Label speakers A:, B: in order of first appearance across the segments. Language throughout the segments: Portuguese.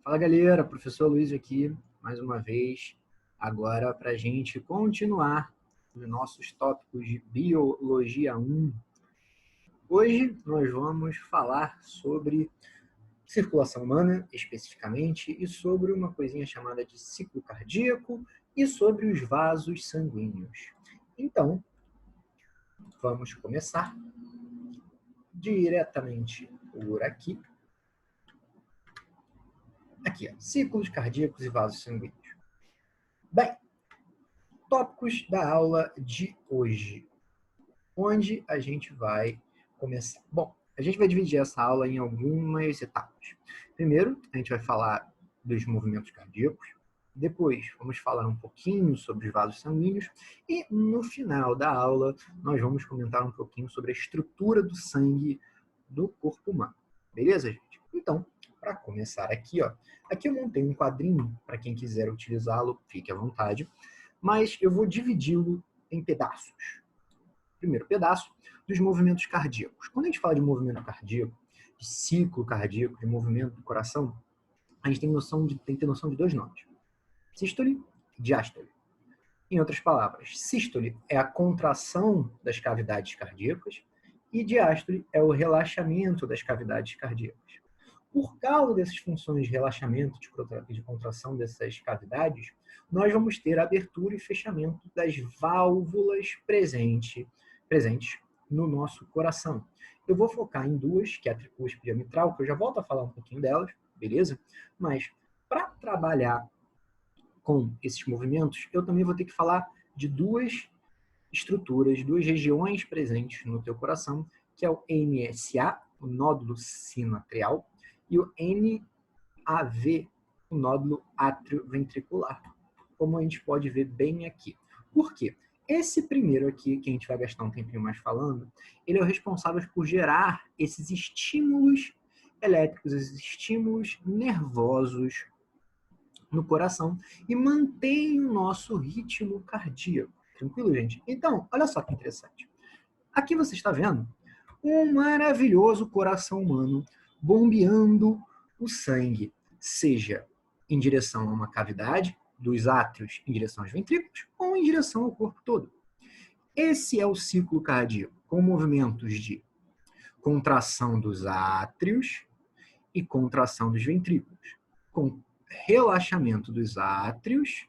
A: Fala galera, professor Luiz aqui, mais uma vez, agora para a gente continuar os nossos tópicos de Biologia 1. Hoje nós vamos falar sobre circulação humana, especificamente, e sobre uma coisinha chamada de ciclo cardíaco e sobre os vasos sanguíneos. Então, vamos começar diretamente por aqui. Aqui, ó, ciclos cardíacos e vasos sanguíneos. Bem, tópicos da aula de hoje, onde a gente vai começar. Bom, a gente vai dividir essa aula em algumas etapas. Primeiro, a gente vai falar dos movimentos cardíacos. Depois, vamos falar um pouquinho sobre os vasos sanguíneos. E, no final da aula, nós vamos comentar um pouquinho sobre a estrutura do sangue do corpo humano. Beleza, gente? Então, para começar aqui, ó, aqui eu montei um quadrinho, para quem quiser utilizá-lo, fique à vontade, mas eu vou dividi-lo em pedaços. Primeiro pedaço, dos movimentos cardíacos. Quando a gente fala de movimento cardíaco, de ciclo cardíaco, de movimento do coração, a gente tem que ter noção de dois nomes: sístole e diástole. Em outras palavras, sístole é a contração das cavidades cardíacas e diástole é o relaxamento das cavidades cardíacas. Por causa dessas funções de relaxamento, de contração dessas cavidades, nós vamos ter abertura e fechamento das válvulas presentes no nosso coração. Eu vou focar em duas, que é a tricúspide mitral, que eu já volto a falar um pouquinho delas, beleza? Mas, para trabalhar com esses movimentos, eu também vou ter que falar de duas estruturas, duas regiões presentes no teu coração, que é o NSA, o nódulo sinoatrial, e o NAV, o nódulo atrioventricular, como a gente pode ver bem aqui. Por quê? Esse primeiro aqui, que a gente vai gastar um tempinho mais falando, ele é o responsável por gerar esses estímulos elétricos, esses estímulos nervosos no coração e mantém o nosso ritmo cardíaco. Tranquilo, gente? Então, olha só que interessante. Aqui você está vendo um maravilhoso coração humano bombeando o sangue, seja em direção a uma cavidade, dos átrios em direção aos ventrículos, ou em direção ao corpo todo. Esse é o ciclo cardíaco, com movimentos de contração dos átrios e contração dos ventrículos, com relaxamento dos átrios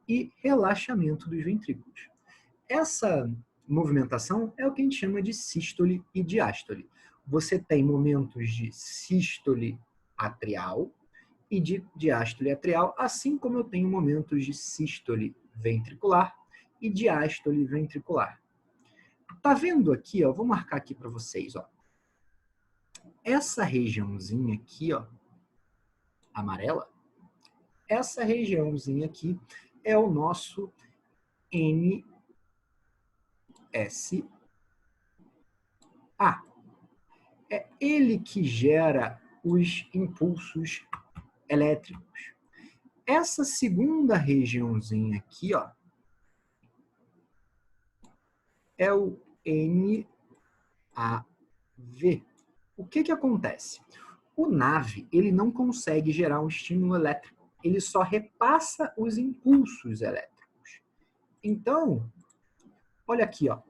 A: e relaxamento dos ventrículos. Essa movimentação é o que a gente chama de sístole e diástole. Você tem momentos de sístole atrial e de diástole atrial, assim como eu tenho momentos de sístole ventricular e diástole ventricular. Tá vendo aqui, ó? Vou marcar aqui para vocês, ó. Essa regiãozinha aqui, ó, amarela, essa regiãozinha aqui é o nosso NSA. É ele que gera os impulsos elétricos. Essa segunda regiãozinha aqui, ó, é o NAV. O que acontece? O NAV, ele não consegue gerar um estímulo elétrico. Ele só repassa os impulsos elétricos. Então, olha aqui, ó.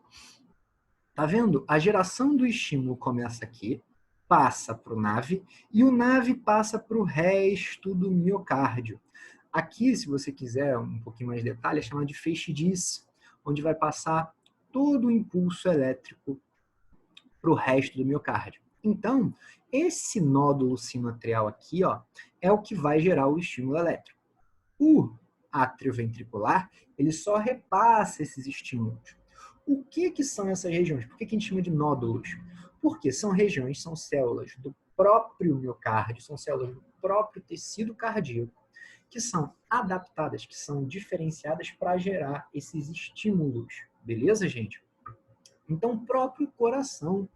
A: Tá vendo? A geração do estímulo começa aqui, passa para o NAV, e o NAV passa para o resto do miocárdio. Aqui, se você quiser um pouquinho mais de detalhe, é chamado de feixe Diz, onde vai passar todo o impulso elétrico para o resto do miocárdio. Então, esse nódulo sinoatrial aqui, ó, é o que vai gerar o estímulo elétrico. O atrioventricular, ele só repassa esses estímulos. O que são essas regiões? Por que a gente chama de nódulos? Porque são regiões, são células do próprio miocárdio, são células do próprio tecido cardíaco, que são adaptadas, que são diferenciadas para gerar esses estímulos. Beleza, gente? Então, o próprio coração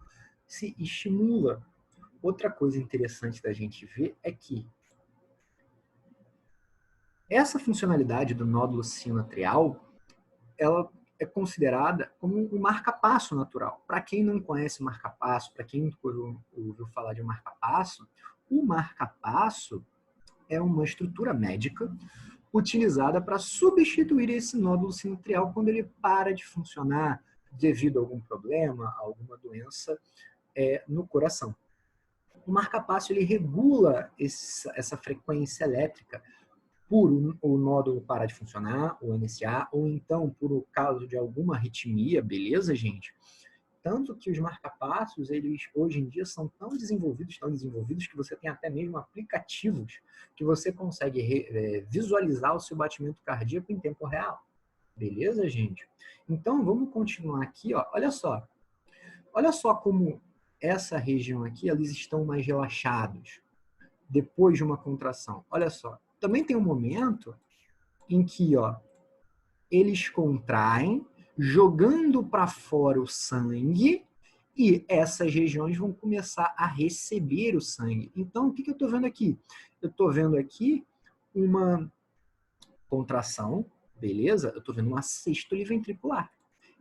A: se estimula. Outra coisa interessante da gente ver é que essa funcionalidade do nódulo sinoatrial, ela é considerada como um marca-passo natural. Para quem não conhece o marca-passo, para quem nunca ouviu falar de um marca-passo, o marca-passo é uma estrutura médica utilizada para substituir esse nódulo sinoatrial quando ele para de funcionar devido a algum problema, a alguma doença no coração. O marcapasso ele regula essa frequência elétrica por o nódulo parar de funcionar, o NSA, ou então por o caso de alguma arritmia, beleza, gente? Tanto que os marcapassos, eles hoje em dia são tão desenvolvidos, que você tem até mesmo aplicativos que você consegue visualizar o seu batimento cardíaco em tempo real. Beleza, gente? Então, vamos continuar aqui, ó. Olha só. Olha só como essa região aqui, eles estão mais relaxados depois de uma contração. Olha só. Também tem um momento em que, ó, eles contraem, jogando para fora o sangue, e essas regiões vão começar a receber o sangue. Então, o que eu estou vendo aqui? Eu estou vendo aqui uma contração, beleza? Eu estou vendo uma sístole ventricular.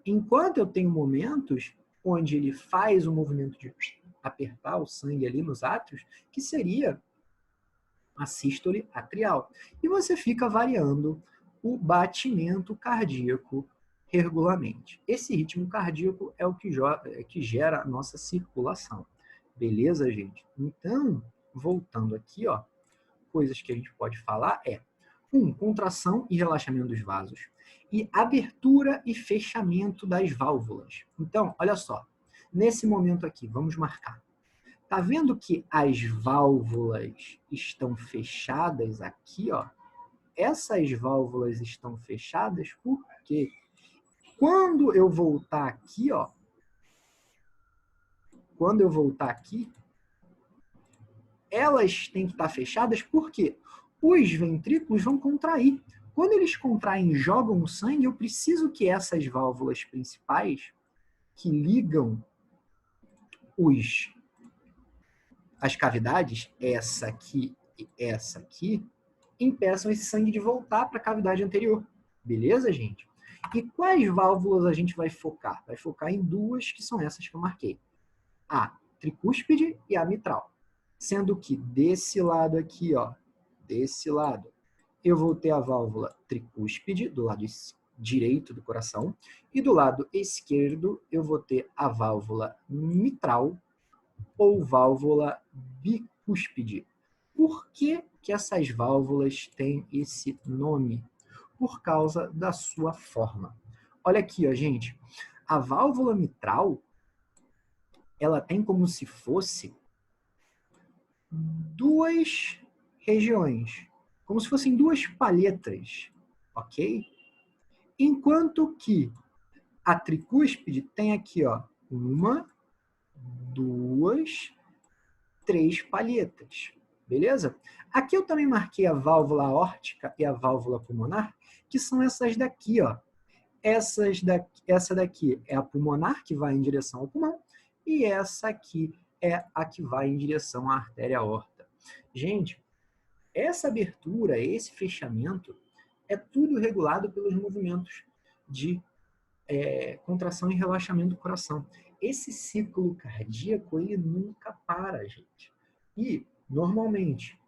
A: Enquanto eu tenho momentos onde ele faz o movimento de apertar o sangue ali nos átrios, que seria a sístole atrial. E você fica variando o batimento cardíaco regularmente. Esse ritmo cardíaco é o que gera a nossa circulação. Beleza, gente? Então, voltando aqui, ó, coisas que a gente pode falar contração e relaxamento dos vasos e abertura e fechamento das válvulas. Então, olha só, nesse momento aqui, vamos marcar. Tá vendo que as válvulas estão fechadas aqui, ó? Essas válvulas estão fechadas porque quando eu voltar aqui, ó, elas têm que estar fechadas porque os ventrículos vão contrair. Quando eles contraem e jogam o sangue, eu preciso que essas válvulas principais que ligam as cavidades, essa aqui e essa aqui, impeçam esse sangue de voltar para a cavidade anterior. Beleza, gente? E quais válvulas a gente vai focar? Vai focar em duas, que são essas que eu marquei. A tricúspide e a mitral. Sendo que desse lado aqui, ó, desse lado, eu vou ter a válvula tricúspide, do lado direito do coração, e do lado esquerdo eu vou ter a válvula mitral ou válvula bicúspide. Por que essas válvulas têm esse nome? Por causa da sua forma. Olha aqui, ó, gente. A válvula mitral, ela tem como se fosse duas regiões, como se fossem duas palhetas, ok? Enquanto que a tricúspide tem aqui, ó, uma, duas, três palhetas, beleza? Aqui eu também marquei a válvula aórtica e a válvula pulmonar, que são essas daqui, ó. Essa daqui é a pulmonar, que vai em direção ao pulmão, e essa aqui é a que vai em direção à artéria aorta. Gente, essa abertura, esse fechamento, é tudo regulado pelos movimentos de contração e relaxamento do coração. Esse ciclo cardíaco, ele nunca para, gente. E, normalmente,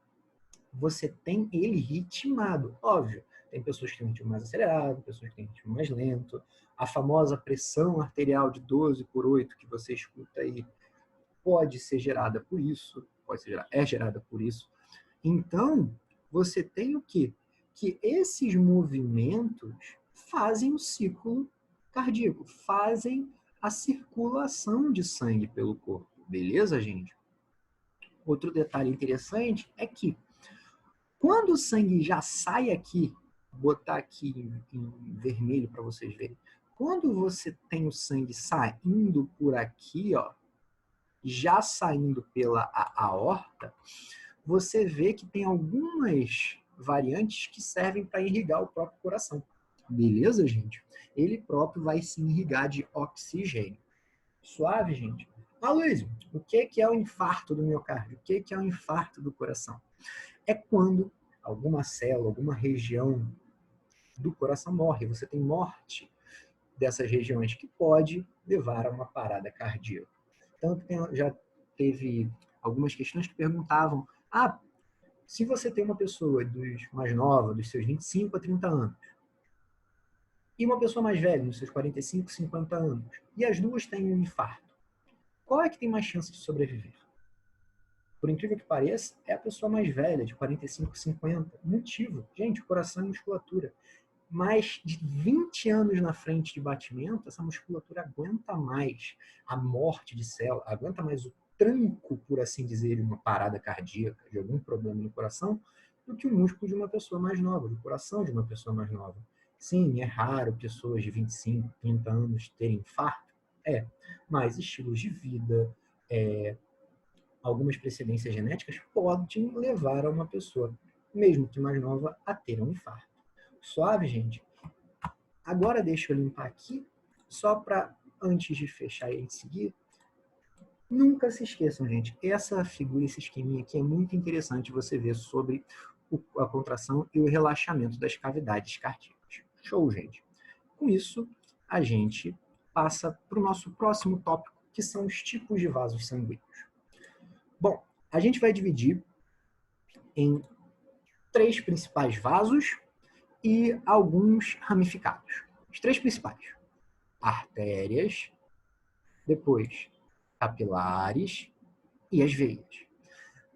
A: você tem ele ritmado. Óbvio, tem pessoas que têm um ritmo mais acelerado, pessoas que têm um ritmo mais lento. A famosa pressão arterial de 12/8 que você escuta aí pode ser gerada por isso, é gerada por isso. Então, você tem o quê? Que esses movimentos fazem o ciclo cardíaco, fazem a circulação de sangue pelo corpo. Beleza, gente? Outro detalhe interessante é que quando o sangue já sai aqui, vou botar aqui em vermelho para vocês verem, quando você tem o sangue saindo por aqui, ó, já saindo pela aorta, você vê que tem algumas variantes que servem para irrigar o próprio coração. Beleza, gente? Ele próprio vai se irrigar de oxigênio. Suave, gente? Luiz, o que é o infarto do miocárdio? O que é o infarto do coração? É quando alguma célula, alguma região do coração morre. Você tem morte dessas regiões que pode levar a uma parada cardíaca. Tanto que já teve algumas questões que perguntavam: Se você tem uma pessoa mais nova, dos seus 25 a 30 anos, e uma pessoa mais velha, nos seus 45, 50 anos, e as duas têm um infarto, qual é que tem mais chance de sobreviver? Por incrível que pareça, é a pessoa mais velha, de 45, 50. Motivo, gente, coração e musculatura. Mais de 20 anos na frente de batimento, essa musculatura aguenta mais a morte de célula, aguenta mais o tranco, por assim dizer, de uma parada cardíaca, de algum problema no coração, do que o músculo de uma pessoa mais nova, do coração de uma pessoa mais nova. Sim, é raro pessoas de 25, 30 anos terem infarto, mas estilos de vida, algumas precedências genéticas podem levar a uma pessoa, mesmo que mais nova, a ter um infarto. Suave, gente? Agora deixa eu limpar aqui, só para, antes de fechar e seguir, nunca se esqueçam, gente, essa figura, esse esqueminha aqui é muito interessante você ver sobre a contração e o relaxamento das cavidades cardíacas. Show, gente? Com isso, a gente passa para o nosso próximo tópico, que são os tipos de vasos sanguíneos. Bom, a gente vai dividir em 3 principais vasos e alguns ramificados. Os 3 principais: artérias, depois capilares e as veias.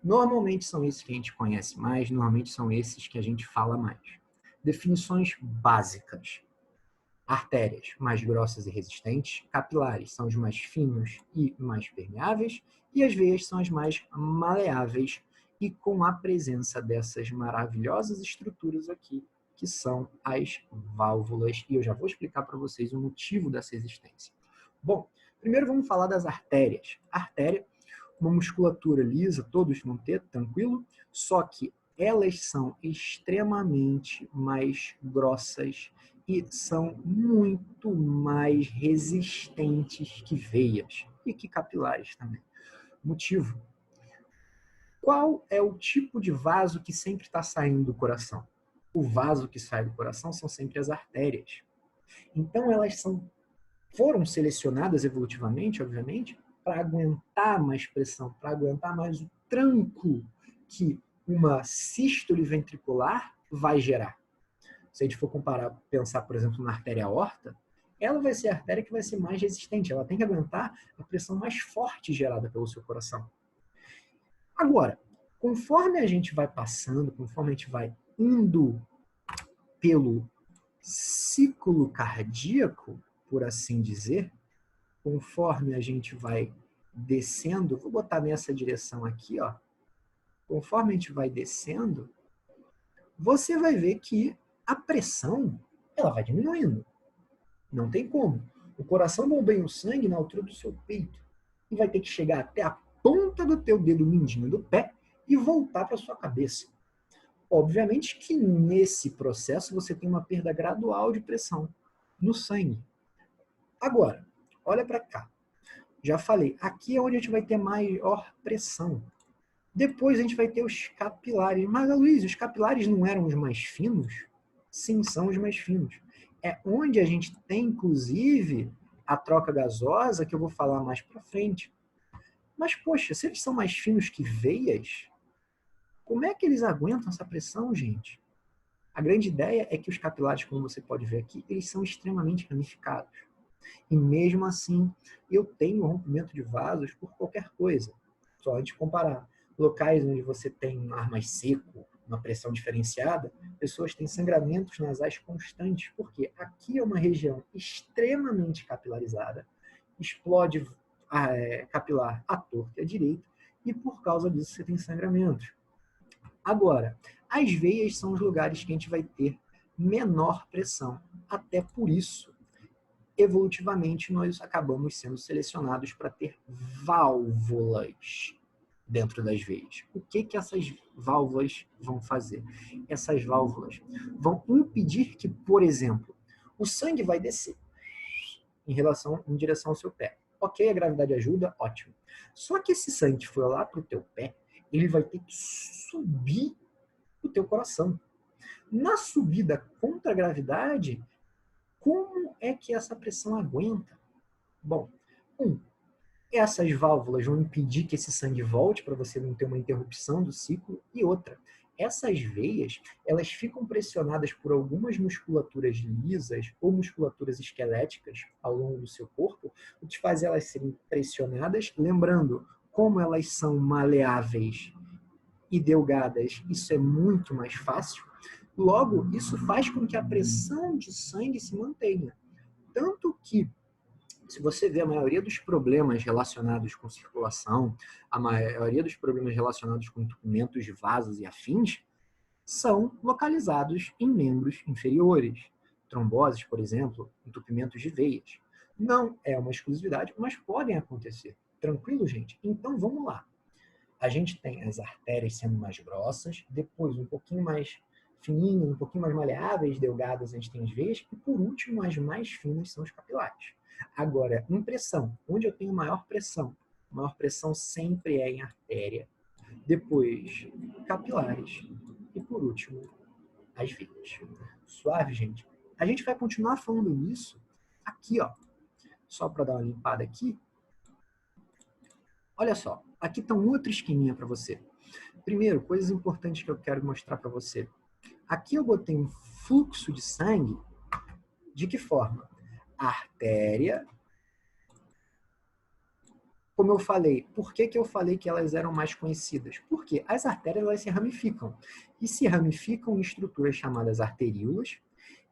A: Normalmente são esses que a gente conhece mais, normalmente são esses que a gente fala mais. Definições básicas: artérias mais grossas e resistentes, capilares são os mais finos e mais permeáveis, e as veias são as mais maleáveis e com a presença dessas maravilhosas estruturas aqui, que são as válvulas, e eu já vou explicar para vocês o motivo dessa existência. Bom, primeiro vamos falar das artérias. A artéria, uma musculatura lisa, todos vão ter, tranquilo, só que elas são extremamente mais grossas e são muito mais resistentes que veias e que capilares também. Motivo: qual é o tipo de vaso que sempre está saindo do coração? O vaso que sai do coração são sempre as artérias. Então elas foram selecionadas evolutivamente, obviamente, para aguentar mais pressão, para aguentar mais o tranco que uma sístole ventricular vai gerar. Se a gente for comparar, pensar, por exemplo, na artéria aorta, ela vai ser a artéria que vai ser mais resistente, ela tem que aguentar a pressão mais forte gerada pelo seu coração. Agora, conforme a gente vai passando, conforme a gente vai indo pelo ciclo cardíaco, por assim dizer, conforme a gente vai descendo, vou botar nessa direção aqui, ó. Conforme a gente vai descendo, você vai ver que a pressão, ela vai diminuindo. Não tem como. O coração bombeia o sangue na altura do seu peito e vai ter que chegar até a ponta do teu dedo mindinho do pé e voltar para sua cabeça. Obviamente que nesse processo você tem uma perda gradual de pressão no sangue. Agora, olha para cá. Já falei, aqui é onde a gente vai ter maior pressão. Depois a gente vai ter os capilares. Mas, Luiz, os capilares não eram os mais finos? Sim, são os mais finos. É onde a gente tem, inclusive, a troca gasosa, que eu vou falar mais para frente. Mas, poxa, se eles são mais finos que veias, como é que eles aguentam essa pressão, gente? A grande ideia é que os capilares, como você pode ver aqui, eles são extremamente ramificados. E mesmo assim, eu tenho rompimento de vasos por qualquer coisa. Só a gente comparar locais onde você tem um ar mais seco, uma pressão diferenciada, pessoas têm sangramentos nasais constantes, porque aqui é uma região extremamente capilarizada, explode capilar à torta e à direita, e por causa disso você tem sangramentos. Agora, as veias são os lugares que a gente vai ter menor pressão. Até por isso, evolutivamente, nós acabamos sendo selecionados para ter válvulas dentro das veias. O que essas válvulas vão fazer? Essas válvulas vão impedir que, por exemplo, o sangue vai descer em direção ao seu pé. Ok, a gravidade ajuda, ótimo. Só que esse sangue que foi lá para o teu pé, ele vai ter que subir o teu coração. Na subida contra a gravidade, como é que essa pressão aguenta? Bom, essas válvulas vão impedir que esse sangue volte para você não ter uma interrupção do ciclo, e outra, Essas veias, elas ficam pressionadas por algumas musculaturas lisas ou musculaturas esqueléticas ao longo do seu corpo, o que faz elas serem pressionadas. Lembrando, como elas são maleáveis e delgadas, isso é muito mais fácil. Logo, isso faz com que a pressão de sangue se mantenha. Tanto que, se você vê a maioria dos problemas relacionados com circulação, a maioria dos problemas relacionados com entupimentos de vasos e afins, são localizados em membros inferiores. Tromboses, por exemplo, entupimentos de veias. Não é uma exclusividade, mas podem acontecer. Tranquilo, gente? Então, vamos lá. A gente tem as artérias sendo mais grossas, depois um pouquinho mais fininhas, um pouquinho mais maleáveis, delgadas, a gente tem as veias, e por último, as mais finas são os capilares. Agora, em pressão, onde eu tenho maior pressão? Maior pressão sempre é em artéria, depois capilares e por último, as veias. Suave, gente? A gente vai continuar falando nisso aqui, ó. Só para dar uma limpada aqui. Olha só, aqui está um outro esqueminha para você. Primeiro, coisas importantes que eu quero mostrar para você. Aqui eu botei um fluxo de sangue. De que forma? A artéria. Como eu falei, por que eu falei que elas eram mais conhecidas? Porque as artérias elas se ramificam. E se ramificam em estruturas chamadas arteríolas,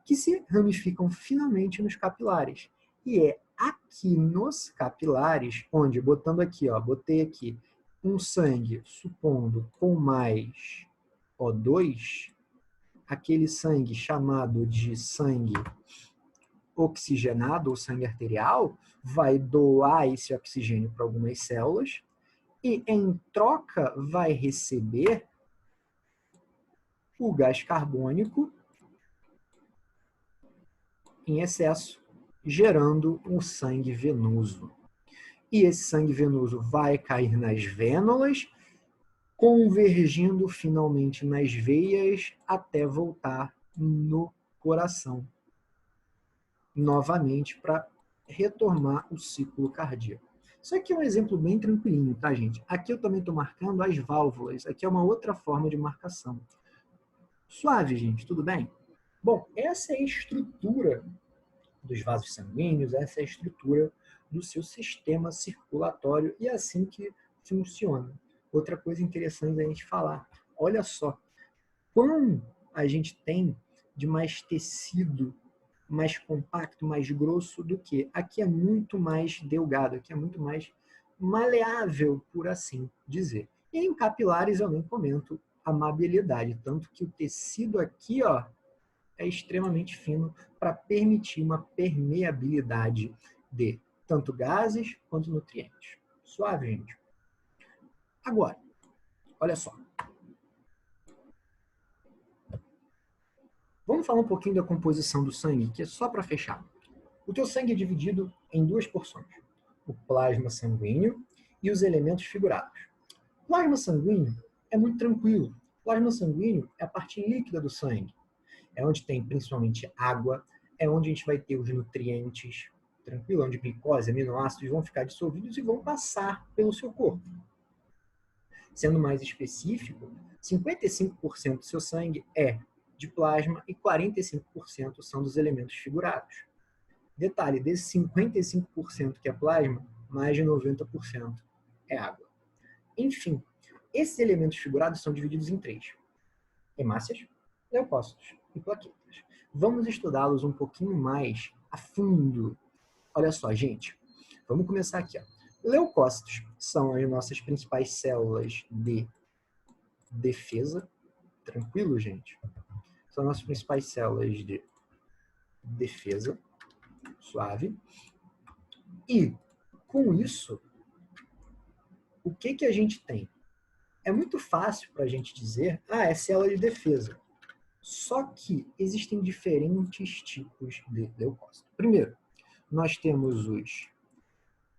A: que se ramificam finalmente nos capilares. E é aqui nos capilares, onde, botando aqui, ó, botei aqui um sangue, supondo, com mais O2, aquele sangue chamado de sangue oxigenado ou sangue arterial, vai doar esse oxigênio para algumas células e, em troca, vai receber o gás carbônico em excesso, gerando um sangue venoso. E esse sangue venoso vai cair nas vênulas, convergindo finalmente nas veias até voltar no coração, novamente para retomar o ciclo cardíaco. Isso aqui é um exemplo bem tranquilinho, tá, gente? Aqui eu também estou marcando as válvulas. Aqui é uma outra forma de marcação. Suave, gente, tudo bem? Bom, essa é a estrutura dos vasos sanguíneos, essa é a estrutura do seu sistema circulatório e é assim que funciona. Outra coisa interessante da gente falar, olha só, quão a gente tem de mais tecido, mais compacto, mais grosso do que aqui é muito mais delgado, aqui é muito mais maleável, por assim dizer. E em capilares eu nem comento a maleabilidade, tanto que o tecido aqui, ó, é extremamente fino para permitir uma permeabilidade de tanto gases quanto nutrientes. Suave, gente? Agora, olha só. Vamos falar um pouquinho da composição do sangue, que é só para fechar. O teu sangue é dividido em duas porções. O plasma sanguíneo e os elementos figurados. O plasma sanguíneo é muito tranquilo. O plasma sanguíneo é a parte líquida do sangue. É onde tem principalmente água, é onde a gente vai ter os nutrientes, tranquilo, onde glicose, aminoácidos vão ficar dissolvidos e vão passar pelo seu corpo. Sendo mais específico, 55% do seu sangue é de plasma e 45% são dos elementos figurados. Detalhe, desse 55% que é plasma, mais de 90% é água. Enfim, esses elementos figurados são divididos em três: hemácias, leucócitos e plaquetas. Vamos estudá-los um pouquinho mais a fundo. Olha só, gente. Vamos começar aqui. Ó. Leucócitos são as nossas principais células de defesa. Tranquilo, gente? São as nossas principais células de defesa. Suave. E, com isso, o que a gente tem? É muito fácil para a gente dizer, é célula de defesa. Só que existem diferentes tipos de leucócitos. Primeiro, nós temos os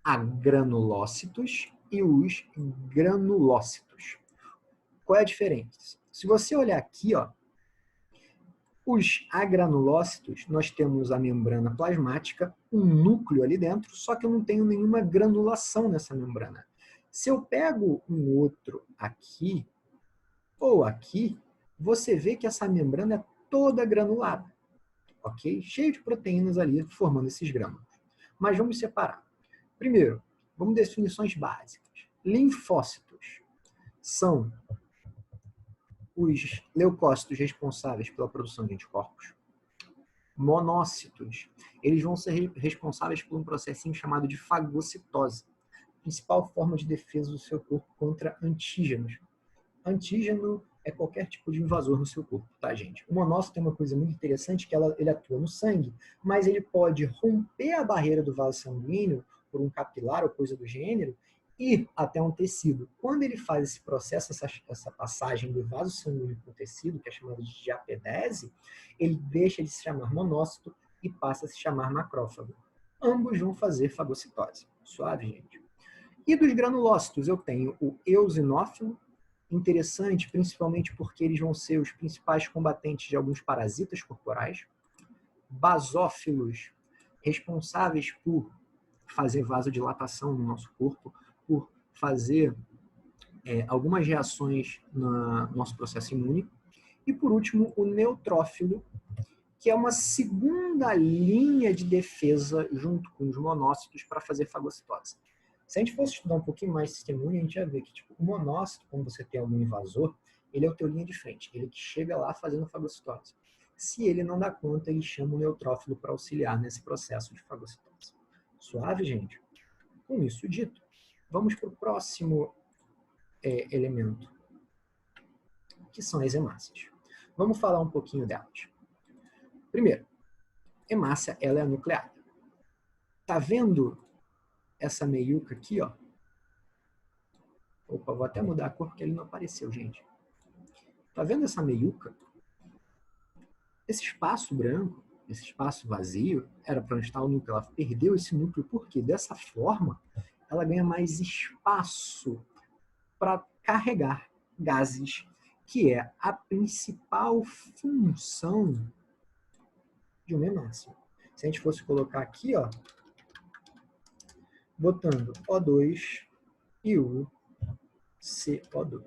A: agranulócitos e os granulócitos. Qual é a diferença? Se você olhar aqui, ó, os agranulócitos, nós temos a membrana plasmática, um núcleo ali dentro, só que eu não tenho nenhuma granulação nessa membrana. Se eu pego um outro aqui ou aqui, você vê que essa membrana é toda granulada, ok? Cheio de proteínas ali formando esses grânulos. Mas vamos separar. Primeiro, vamos definições básicas. Linfócitos são os leucócitos responsáveis pela produção de anticorpos. Monócitos, eles vão ser responsáveis por um processinho chamado de fagocitose, principal forma de defesa do seu corpo contra antígenos. Antígeno é qualquer tipo de invasor no seu corpo, tá, gente? O monócito tem uma coisa muito interessante, que ele atua no sangue, mas ele pode romper a barreira do vaso sanguíneo por um capilar ou coisa do gênero, ir até um tecido. Quando ele faz esse processo, essa passagem do vaso sanguíneo para o tecido, que é chamado de diapedese, ele deixa de se chamar monócito e passa a se chamar macrófago. Ambos vão fazer fagocitose. Suave, gente? E dos granulócitos, eu tenho o eosinófilo, interessante, principalmente porque eles vão ser os principais combatentes de alguns parasitas corporais. Basófilos, responsáveis por fazer vasodilatação no nosso corpo, por fazer algumas reações no nosso processo imune. E, por último, o neutrófilo, que é uma segunda linha de defesa junto com os monócitos para fazer fagocitose. Se a gente fosse estudar um pouquinho mais sistema imune, a gente ia ver que tipo, o monócito, quando você tem algum invasor, ele é o teu linha de frente, ele que chega lá fazendo fagocitose. Se ele não dá conta, ele chama o neutrófilo para auxiliar nesse processo de fagocitose. Suave, gente? Com isso dito, vamos para o próximo elemento, que são as hemácias. Vamos falar um pouquinho delas. Primeiro, hemácia, ela é nucleada. Tá vendo essa meiuca aqui, ó? Opa, vou até mudar a cor porque ele não apareceu, gente. Tá vendo essa meiuca? Esse espaço branco, esse espaço vazio, era para onde está o núcleo. Ela perdeu esse núcleo porque, dessa forma, ela ganha mais espaço para carregar gases, que é a principal função de uma hemácia. Se a gente fosse colocar aqui, ó, botando O2 e o CO2.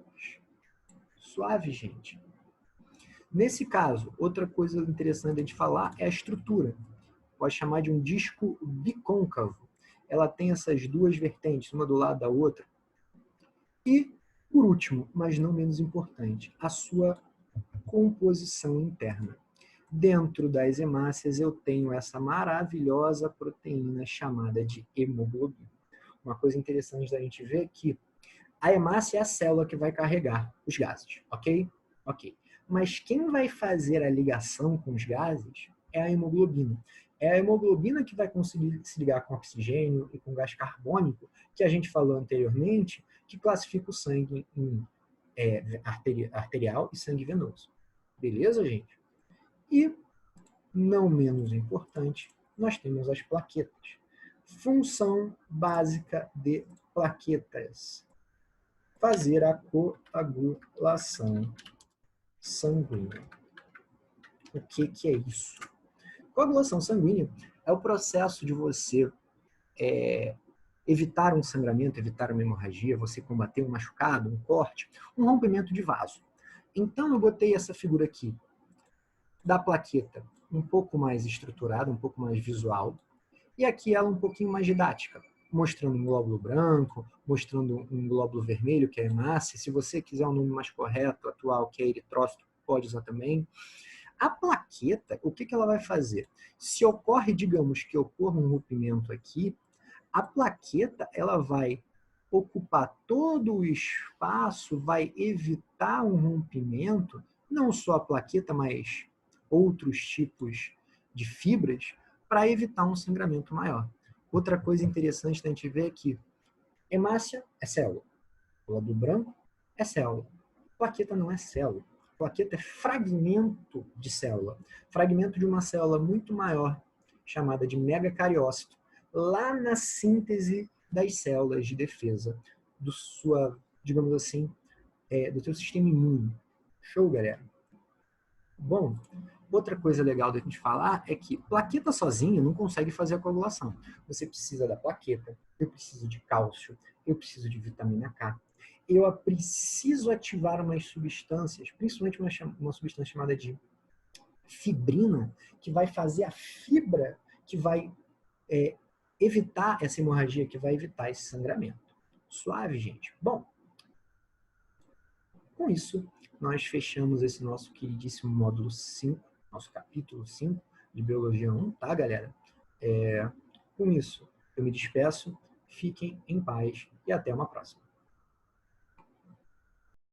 A: Suave, gente. Nesse caso, outra coisa interessante de a gente falar é a estrutura. Pode chamar de um disco bicôncavo. Ela tem essas duas vertentes, uma do lado da outra. E, por último, mas não menos importante, a sua composição interna. Dentro das hemácias eu tenho essa maravilhosa proteína chamada de hemoglobina. Uma coisa interessante da gente ver é que a hemácia é a célula que vai carregar os gases, ok? Ok. Mas quem vai fazer a ligação com os gases é a hemoglobina. É a hemoglobina que vai conseguir se ligar com oxigênio e com gás carbônico, que a gente falou anteriormente, que classifica o sangue em arterial e sangue venoso. Beleza, gente? E, não menos importante, nós temos as plaquetas. Função básica de plaquetas: fazer a coagulação sanguínea. O que é isso? Coagulação sanguínea é o processo de você evitar um sangramento, evitar uma hemorragia, você combater um machucado, um corte, um rompimento de vaso. Então eu botei essa figura aqui da plaqueta um pouco mais estruturada, um pouco mais visual, e aqui ela um pouquinho mais didática, mostrando um glóbulo branco, mostrando um glóbulo vermelho, que é a hemácia. Se você quiser um nome mais correto, atual, que é eritrócito, pode usar também. A plaqueta, o que ela vai fazer? Se ocorre, digamos que ocorra um rompimento aqui, a plaqueta ela vai ocupar todo o espaço, vai evitar um rompimento, não só a plaqueta, mas outros tipos de fibras, para evitar um sangramento maior. Outra coisa interessante da gente ver é que hemácia é célula, glóbulo branco é célula, plaqueta não é célula. Plaqueta é fragmento de célula, fragmento de uma célula muito maior, chamada de megacariócito, lá na síntese das células de defesa do sua, digamos assim, do teu sistema imune. Show, galera? Bom, outra coisa legal da gente falar é que plaqueta sozinha não consegue fazer a coagulação. Você precisa da plaqueta, eu preciso de cálcio, eu preciso de vitamina K. eu preciso ativar umas substâncias, principalmente uma substância chamada de fibrina, que vai fazer a fibra que vai evitar essa hemorragia, que vai evitar esse sangramento. Suave, gente? Bom, com isso, nós fechamos esse nosso queridíssimo módulo 5, nosso capítulo 5 de Biologia 1, tá, galera? Com isso, eu me despeço, fiquem em paz e até uma próxima.